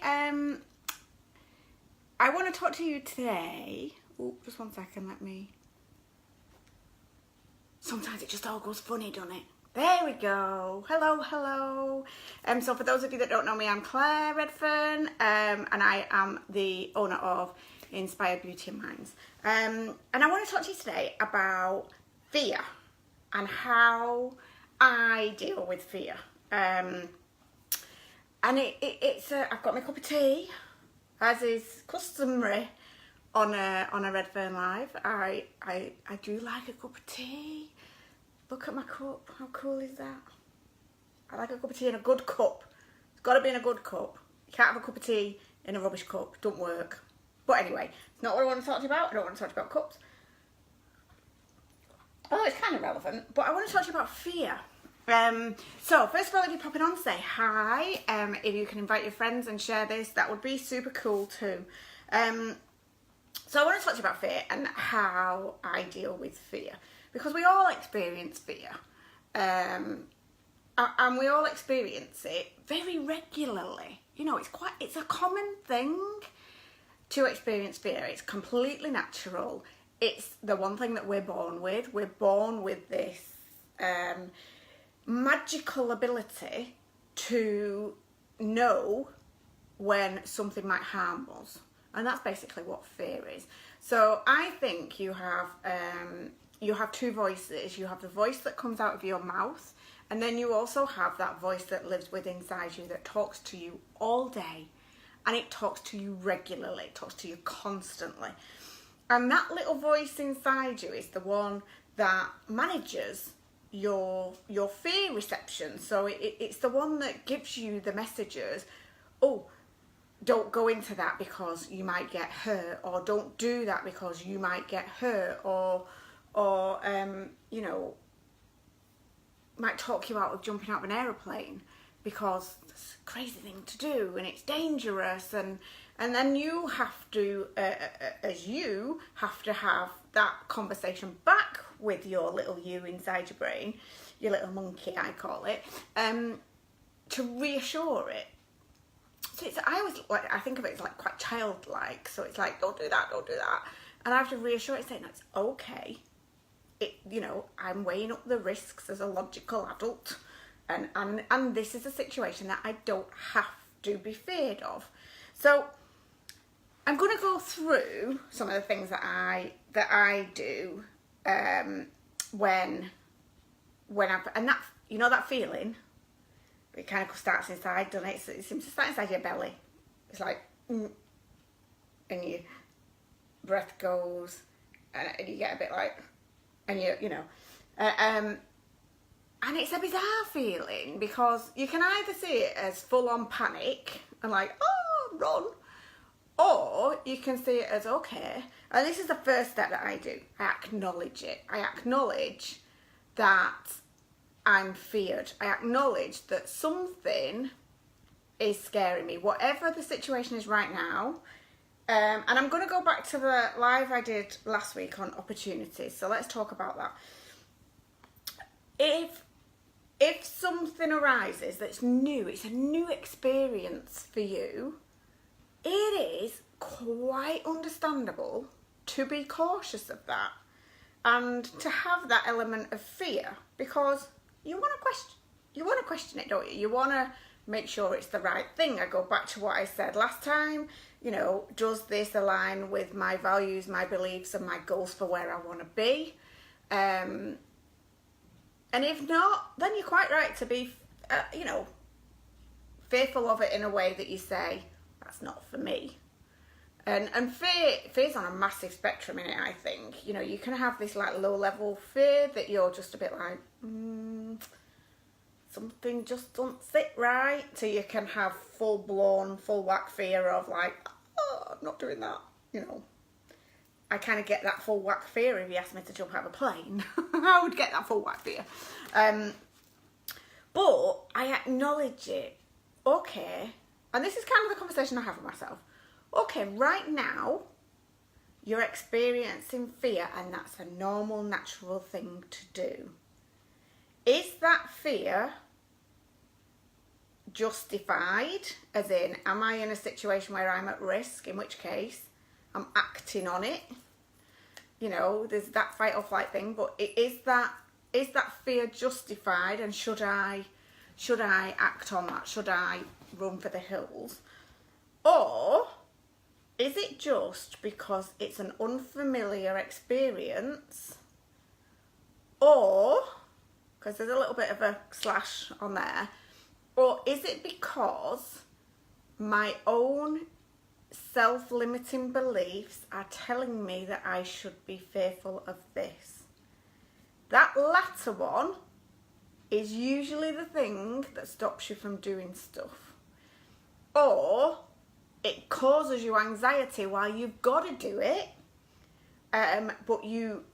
I want to talk to you today. Oh, just 1 second, let me. Sometimes it just all goes funny, doesn't it? There we go. Hello. So for those of you that don't know me, I'm Claire Redfern, and I am the owner of Inspired Beauty and Minds. And I want to talk to you today about fear and how I deal with fear. And it's I've got my cup of tea, as is customary on a Redfern Live. I do like a cup of tea. Look at my cup. How cool is that? I like a cup of tea in a good cup. It's got to be in a good cup. You can't have a cup of tea in a rubbish cup. Don't work. But anyway, it's not what I want to talk to you about. I don't want to talk to you about cups. Oh, it's kind of relevant. But I want to talk to you about fear. So first of all, if you're popping on, say hi. If you can invite your friends and share this, that would be super cool too. So I want to talk to you about fear and how I deal with fear, because we all experience fear, and we all experience it very regularly. You know, it's a common thing to experience fear. It's completely natural. It's the one thing that we're born with. We're born with this magical ability to know when something might harm us, and that's basically what fear is. So I think you have two voices. You have the voice that comes out of your mouth, and then you also have that voice that lives within inside you that talks to you all day, and it talks to you regularly. It talks to you constantly, and that little voice inside you is the one that manages your fear reception. So it's the one that gives you the messages. Oh, don't go into that because you might get hurt, or don't do that because you might get hurt, or you know, might talk you out of jumping out of an aeroplane because it's a crazy thing to do and it's dangerous, and then you have to you have to have that conversation back with your little you inside your brain, your little monkey I call it, to reassure it. So I think of it as like quite childlike. So it's like, don't do that, and I have to reassure it, say, no, it's okay. You know, I'm weighing up the risks as a logical adult, and this is a situation that I don't have to be feared of. So I'm going to go through some of the things that I do when and that, you know, that feeling, it kind of starts inside, doesn't it? It seems to start inside your belly. It's like, and your breath goes, and you get a bit like, and you know, and it's a bizarre feeling, because you can either see it as full-on panic and like, oh, run, or you can see it as, okay, and this is the first step that I do. I acknowledge it. I acknowledge that I'm feared. I acknowledge that something is scaring me, whatever the situation is right now. And I'm going to go back to the live I did last week on opportunities. So let's talk about that. If something arises that's new, it's a new experience for you, it is quite understandable to be cautious of that and to have that element of fear, because you want to question it, don't you? You want to make sure it's the right thing. I go back to what I said last time. You know, does this align with my values, my beliefs, and my goals for where I want to be? And if not, then you're quite right to be, you know, fearful of it in a way that you say, that's not for me. And fear's on a massive spectrum in it, I think. You know, you can have this like low level fear that you're just a bit like, something just doesn't sit right, so you can have full-blown, full-whack fear of like, oh, I'm not doing that, you know. I kind of get that full-whack fear if you ask me to jump out of a plane. I would get that full-whack fear. But I acknowledge it. Okay, and this is kind of the conversation I have with myself. Okay, right now, you're experiencing fear, and that's a normal, natural thing to do. Is that fear justified, as in, am I in a situation where I'm at risk, in which case I'm acting on it? You know, there's that fight or flight thing, but is that fear justified, and should I act on that? Should I run for the hills? Or is it just because it's an unfamiliar experience? Or, because there's a little bit of a slash on there, or is it because my own self-limiting beliefs are telling me that I should be fearful of this? That latter one is usually the thing that stops you from doing stuff. Or it causes you anxiety while you've got to do it, but you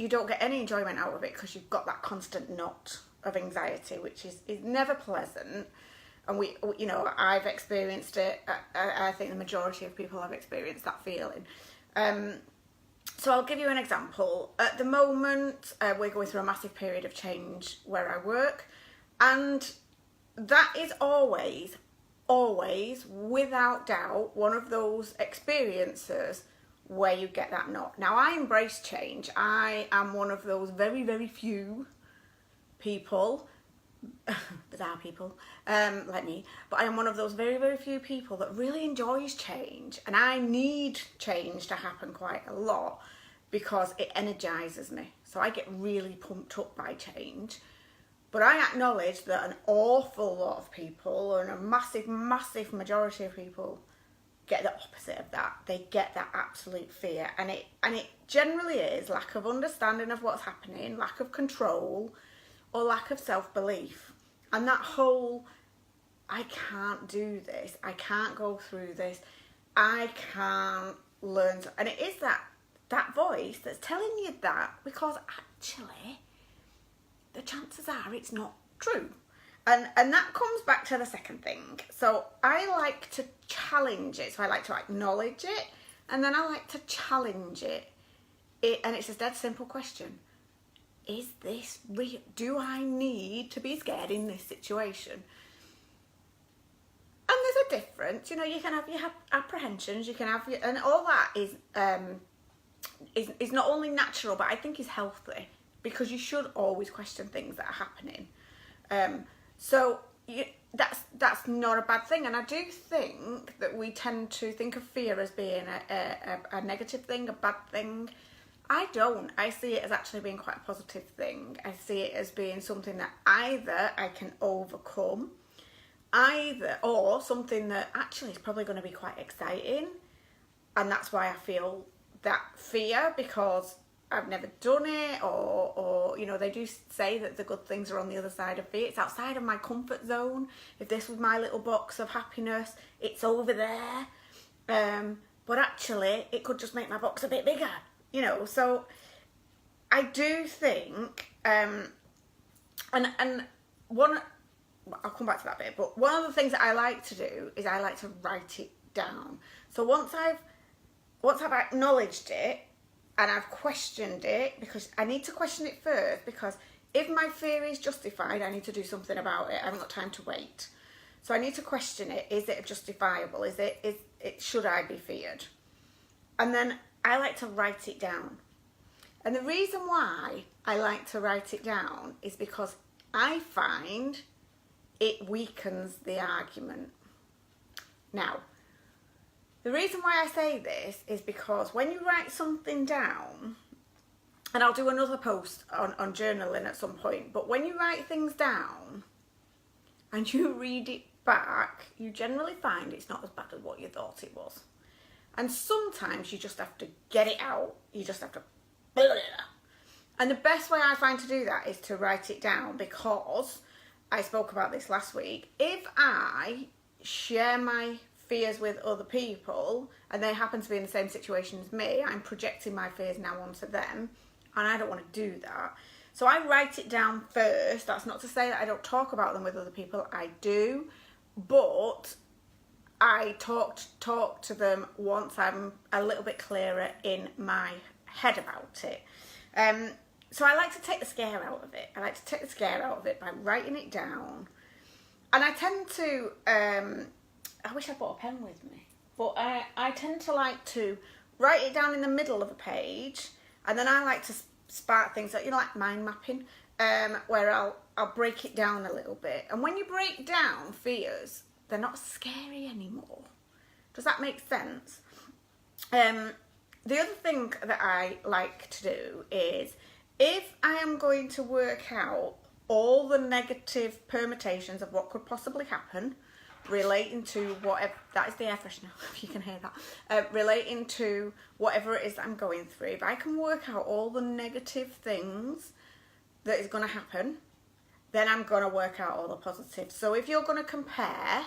don't get any enjoyment out of it because you've got that constant knot of anxiety, which is never pleasant. And you know, I've experienced it. I think the majority of people have experienced that feeling. So I'll give you an example. At the moment, we're going through a massive period of change where I work, and that is always, without doubt, one of those experiences where you get that knot. Now, I embrace change. I am one of those very, very few people, bizarre people, like me, but I am one of those very, very few people that really enjoys change, and I need change to happen quite a lot because it energizes me. So I get really pumped up by change. But I acknowledge that an awful lot of people, and a massive, massive majority of people, get the opposite of that. They get that absolute fear, and it generally is lack of understanding of what's happening, lack of control, or lack of self-belief. And that whole, I can't do this, I can't go through this, I can't learn, and it is that voice that's telling you that, because actually the chances are it's not true. And that comes back to the second thing. So I like to challenge it. So I like to acknowledge it, and then I like to challenge it. And it's a dead simple question. Is this real? Do I need to be scared in this situation? And there's a difference. You know, you can have your apprehensions, you can have your, and all that is not only natural, but I think is healthy, because you should always question things that are happening. So that's not a bad thing. And I do think that we tend to think of fear as being a negative thing, a bad thing. I don't. I see it as actually being quite a positive thing. I see it as being something that either I can overcome, or something that actually is probably going to be quite exciting. And that's why I feel that fear, because I've never done it, or you know, they do say that the good things are on the other side of fear. It's outside of my comfort zone. If this was my little box of happiness, it's over there. But actually, it could just make my box a bit bigger, you know. So I do think, and one, I'll come back to that bit, but one of the things that I like to do is I like to write it down. So once I've acknowledged it, and I've questioned it, because I need to question it first, because if my fear is justified, I need to do something about it. I haven't got time to wait. So I need to question it. Is it justifiable? Is it should I be feared? And then I like to write it down. And the reason why I like to write it down is because I find it weakens the argument. Now, the reason why I say this is because when you write something down, and I'll do another post on journaling at some point, but when you write things down and you read it back, you generally find it's not as bad as what you thought it was. And sometimes you just have to get it out. You just have to... And the best way I find to do that is to write it down, because I spoke about this last week. If I share my fears with other people and they happen to be in the same situation as me, I'm projecting my fears now onto them, and I don't want to do that. So I write it down first. That's not to say that I don't talk about them with other people. I do, but I talk to them once I'm a little bit clearer in my head about it. So I like to take the scare out of it. I like to take the scare out of it by writing it down. I tend to, I wish I brought a pen with me, but I tend to like to write it down in the middle of a page, and then I like to spark things that, you know, like mind mapping, where I'll break it down a little bit. And when you break down fears, they're not scary anymore. Does that make sense? The other thing that I like to do is, if I am going to work out all the negative permutations of what could possibly happen relating to whatever, that is the air freshener, if you can hear that, relating to whatever it is that I'm going through, if I can work out all the negative things that is going to happen, then I'm going to work out all the positives. So if you're going to compare,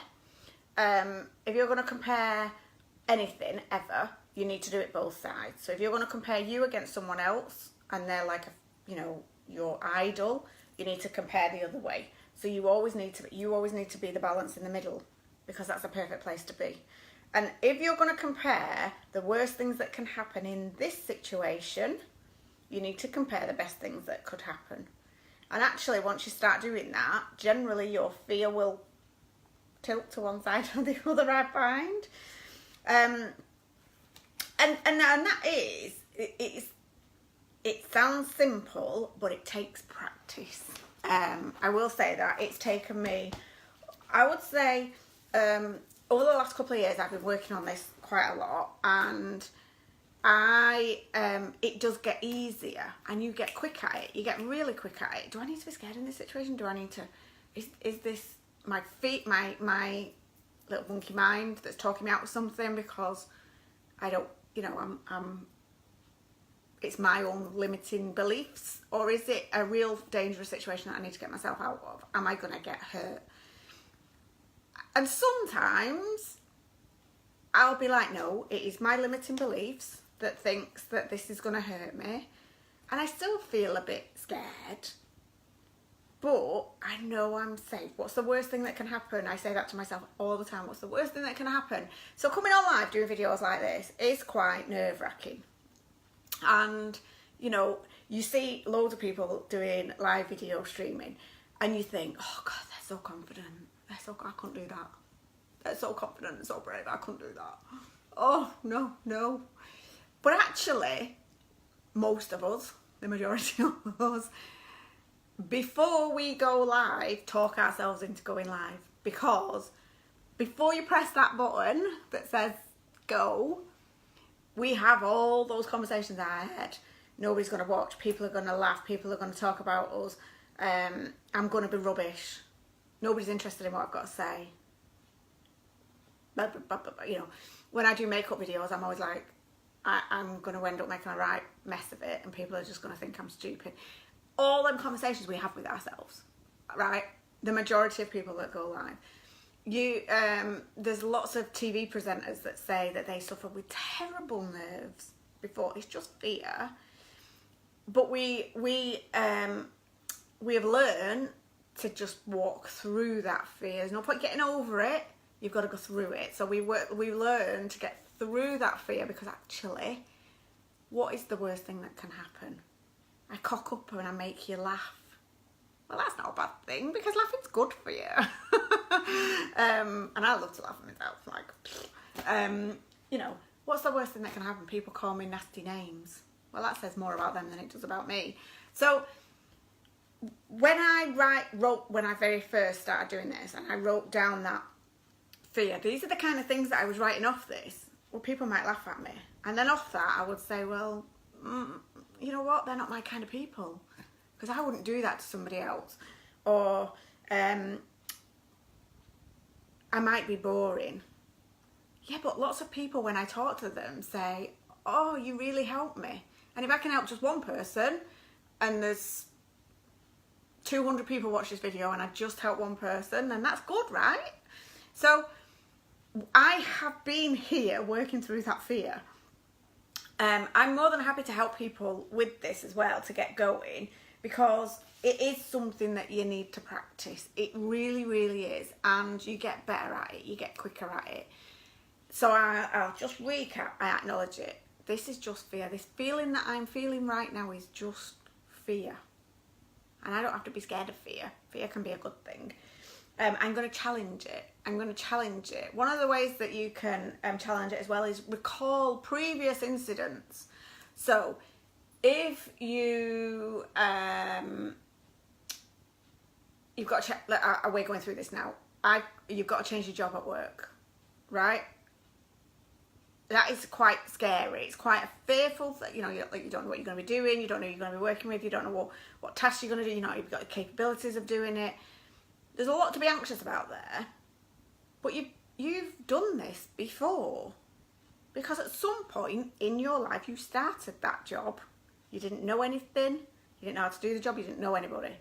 anything ever, you need to do it both sides. So if you're going to compare you against someone else and they're like your idol, you need to compare the other way. So you always need to be the balance in the middle, because that's a perfect place to be. And if you're going to compare the worst things that can happen in this situation, you need to compare the best things that could happen. And actually, once you start doing that, generally your fear will tilt to one side or the other, I find. And that is, it sounds simple, but it takes practice. I will say that it's taken me, I would say, over the last couple of years I've been working on this quite a lot, and it does get easier and you get quick at it. You get really quick at it. Do I need to be scared in this situation? Do I need to, is this my little monkey mind that's talking me out of something because I don't, it's my own limiting beliefs, or is it a real dangerous situation that I need to get myself out of? Am I going to get hurt? And sometimes I'll be like, no, it is my limiting beliefs that thinks that this is going to hurt me. And I still feel a bit scared, but I know I'm safe. What's the worst thing that can happen? I say that to myself all the time. What's the worst thing that can happen? So coming on live doing videos like this is quite nerve-wracking. And, you see loads of people doing live video streaming and you think, oh God, they're so confident. I couldn't do that. They're so confident and so brave. I couldn't do that. Oh, no. But actually, most of us, the majority of us, before we go live, talk ourselves into going live. Because before you press that button that says go, we have all those conversations in our head. Nobody's going to watch. People are going to laugh. People are going to talk about us. I'm going to be rubbish. Nobody's interested in what I've got to say. When I do makeup videos, I'm always like, I'm going to end up making a right mess of it, and people are just going to think I'm stupid. All them conversations we have with ourselves, right? The majority of people that go live. There's lots of TV presenters that say that they suffer with terrible nerves before. It's just fear. But we have learned to just walk through that fear. There's no point getting over it. You've got to go through it. So we learn to get through that fear, because actually, what is the worst thing that can happen? I cock up and I make you laugh. Well, that's not a bad thing, because laughing's good for you. And I love to laugh at myself. What's the worst thing that can happen? People call me nasty names. Well, that says more about them than it does about me. So when I very first started doing this, and I wrote down that fear, these are the kind of things that I was writing off this. Well, people might laugh at me. And then off that, I would say, well, you know what? They're not my kind of people. Because I wouldn't do that to somebody else. Or I might be boring. Yeah, but lots of people, when I talk to them, say, oh, you really helped me. And if I can help just one person, and there's 200 people watch this video and I just help one person, then that's good, right? So I have been here working through that fear. I'm more than happy to help people with this as well, to get going, because it is something that you need to practice. It really, really is. And you get better at it. You get quicker at it. So I'll just recap. I acknowledge it. This is just fear. This feeling that I'm feeling right now is just fear. And I don't have to be scared of fear. Fear can be a good thing. I'm going to challenge it. I'm going to challenge it. One of the ways that you can challenge it as well is recall previous incidents. So if you you've got to check, we're going through this now. You've got to change your job at work, right? That is quite scary. It's quite a fearful thing. You know, you don't know what you're going to be doing. You don't know who you're going to be working with. You don't know what tasks you're going to do. You know, you've got the capabilities of doing it. There's a lot to be anxious about there. But you've done this before. Because at some point in your life, you started that job. You didn't know anything. You didn't know how to do the job. You didn't know anybody.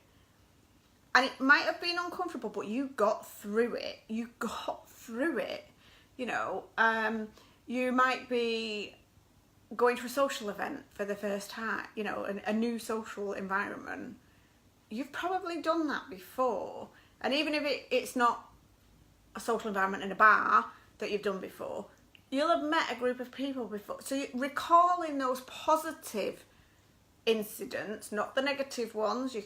And it might have been uncomfortable, but you got through it. You got through it. You know, you might be going to a social event for the first time, you know, a new social environment. You've probably done that before. And even if it's not a social environment in a bar that you've done before, you'll have met a group of people before. So you're recalling those positive incidents, not the negative ones.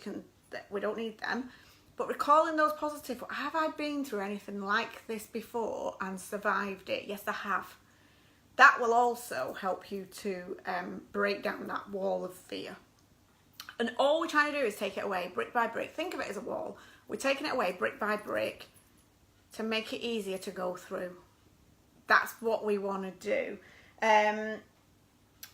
We don't need them. But recalling those positive, have I been through anything like this before and survived it? Yes, I have. That will also help you to break down that wall of fear. And all we're trying to do is take it away brick by brick. Think of it as a wall. We're taking it away brick by brick to make it easier to go through. That's what we want to do.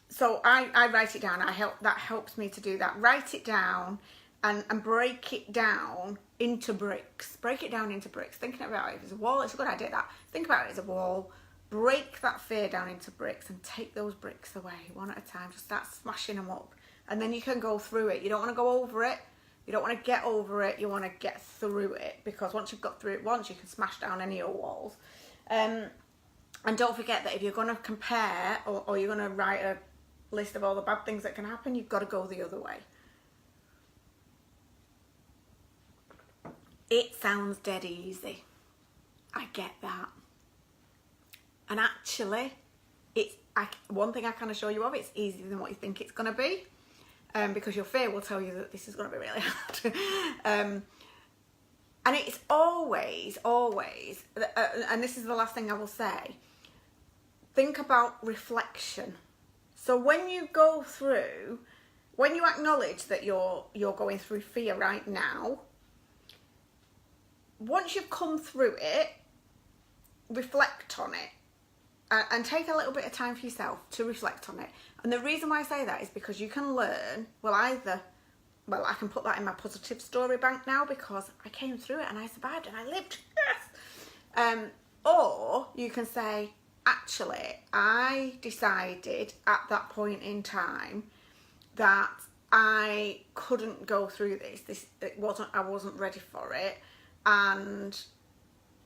So I write it down. That helps me to do that. Write it down and break it down into bricks. Break it down into bricks. Thinking about it, if it's a wall, it's a good idea that. Think about it as a wall. Break that fear down into bricks and take those bricks away one at a time. Just start smashing them up. And then you can go through it. You don't want to go over it. You don't want to get over it. You want to get through it. Because once you've got through it once, you can smash down any of your walls. And don't forget that if you're going to compare or you're going to write a list of all the bad things that can happen, you've got to go the other way. It sounds dead easy. I get that. And actually, one thing I can assure you of, it's easier than what you think it's going to be. Because your fear will tell you that this is going to be really hard. And it's always, and this is the last thing I will say, think about reflection. So when you go through, when you acknowledge that you're going through fear right now, once you've come through it, reflect on it. And take a little bit of time for yourself to reflect on it. And the reason why I say that is because you can learn, I can put that in my positive story bank now because I came through it and I survived and I lived. Yes. Or you can say, actually, I decided at that point in time that I couldn't go through this. I wasn't ready for it. And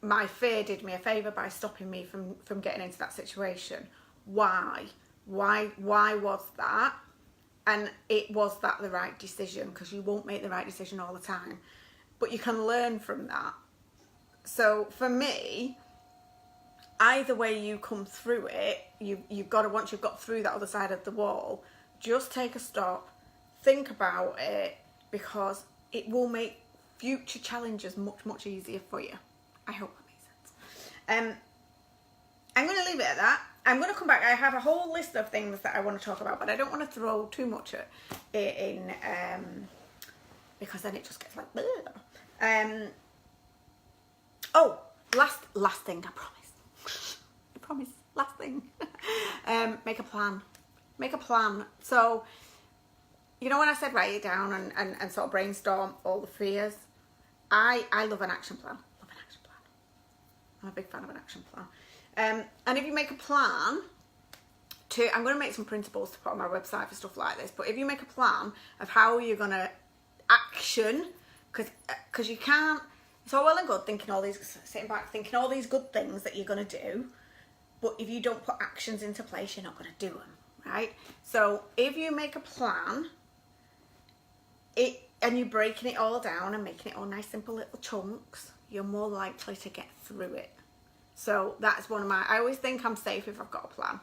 my fear did me a favour by stopping me from getting into that situation. Why was that? And was that the right decision? Because you won't make the right decision all the time. But you can learn from that. So for me, either way you come through it, you've got to, once you've got through that other side of the wall, just take a stop, think about it, because it will make future challenges much, much easier for you. I hope that makes sense. I'm going to leave it at that. I'm going to come back. I have a whole list of things that I want to talk about, but I don't want to throw too much in because then it just gets like... last thing, I promise. I promise. Last thing. Make a plan. Make a plan. So, you know when I said write it down and sort of brainstorm all the fears? I love an action plan. I'm a big fan of an action plan. And if you make a plan I'm going to make some printables to put on my website for stuff like this, but if you make a plan of how you're going to action, because you can't, it's all well and good sitting back thinking all these good things that you're going to do, but if you don't put actions into place, you're not going to do them, right? So if you make a plan, and you're breaking it all down and making it all nice simple little chunks, you're more likely to get through it. So that's one of I always think I'm safe if I've got a plan.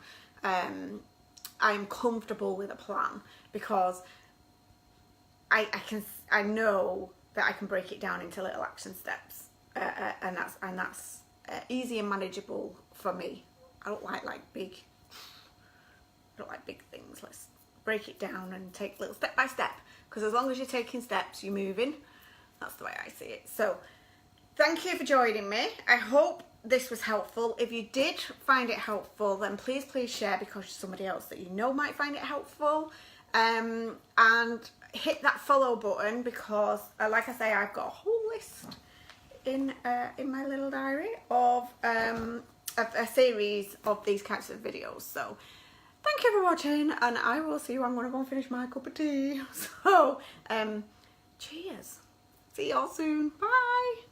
I'm comfortable with a plan because I know that I can break it down into little action steps. and that's easy and manageable for me. I don't like big things. Let's break it down and take little step by step, because as long as you're taking steps, you're moving. That's the way I see it. So thank you for joining me. I hope this was helpful. If you did find it helpful, then please share, because somebody else that you know might find it helpful. And hit that follow button, because like I say, I've got a whole list in my little diary of a series of these kinds of videos. So thank you for watching, and I will see you. I'm gonna go and finish my cup of tea. So cheers. See y'all soon. Bye.